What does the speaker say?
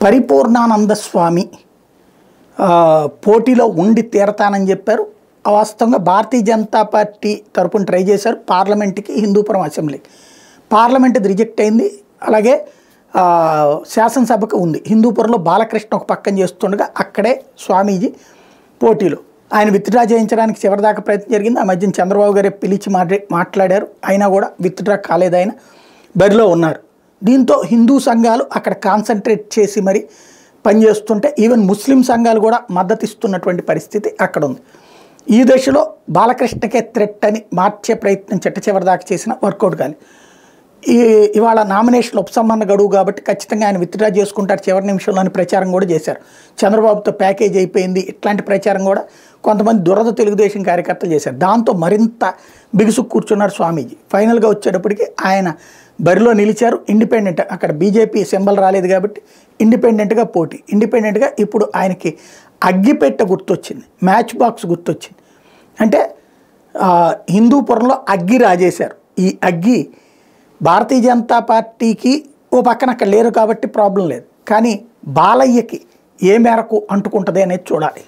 పరిపూర్ణానంద స్వామి పోటీలో ఉండి తీరతానని చెప్పారు. వాస్తవంగా భారతీయ జనతా పార్టీ తరపున ట్రై చేశారు పార్లమెంట్కి, హిందూపురం అసెంబ్లీకి. పార్లమెంట్ది రిజెక్ట్ అయింది. అలాగే శాసనసభకు ఉంది. హిందూపురంలో బాలకృష్ణ ఒక పక్కన చేస్తుండగా అక్కడే స్వామీజీ పోటీలో ఆయన విత్డ్రా చేయించడానికి చివరిదాకా ప్రయత్నం జరిగింది. ఆ మధ్యన చంద్రబాబు గారే పిలిచి మాట్లాడారు. అయినా కూడా విత్డ్రా కాలేదు, ఆయన బరిలో ఉన్నారు. దీంతో హిందూ సంఘాలు అక్కడ కాన్సన్ట్రేట్ చేసి మరి పనిచేస్తుంటే ఈవెన్ ముస్లిం సంఘాలు కూడా మద్దతు ఇస్తున్నటువంటి పరిస్థితి అక్కడ ఉంది. ఈ దశలో బాలకృష్ణకే థ్రెట్ అని మార్చే ప్రయత్నం చిట్ట చివరిదాకా చేసిన వర్కౌట్ కాలి. ఇవాళ నామినేషన్ ఉపసంహరణ గడువు కాబట్టి ఖచ్చితంగా ఆయన విత్డ్రా చేసుకుంటారు చివరి నిమిషంలోని ప్రచారం కూడా చేశారు. చంద్రబాబుతో ప్యాకేజ్ అయిపోయింది ఇట్లాంటి ప్రచారం కూడా కొంతమంది దురద తెలుగుదేశం కార్యకర్తలు చేశారు. దాంతో మరింత బిగుసుకు కూర్చున్నారు స్వామీజీ. ఫైనల్గా వచ్చేటప్పటికి ఆయన బరిలో నిలిచారు. ఇండిపెండెంట్, అక్కడ బీజేపీ సింబల్ రాలేదు కాబట్టి ఇండిపెండెంట్గా పోటీ. ఇండిపెండెంట్గా ఇప్పుడు ఆయనకి అగ్గిపెట్ట గుర్తొచ్చింది, మ్యాచ్ బాక్స్ గుర్తొచ్చింది. అంటే హిందూపురంలో అగ్గి రాజేశారు. ఈ అగ్గి భారతీయ జనతా పార్టీకి ఓ పక్కన అక్కడ లేరు కాబట్టి ప్రాబ్లం లేదు, కానీ బాలయ్యకి ఏ మేరకు అంటుకుంటుంది అనేది చూడాలి.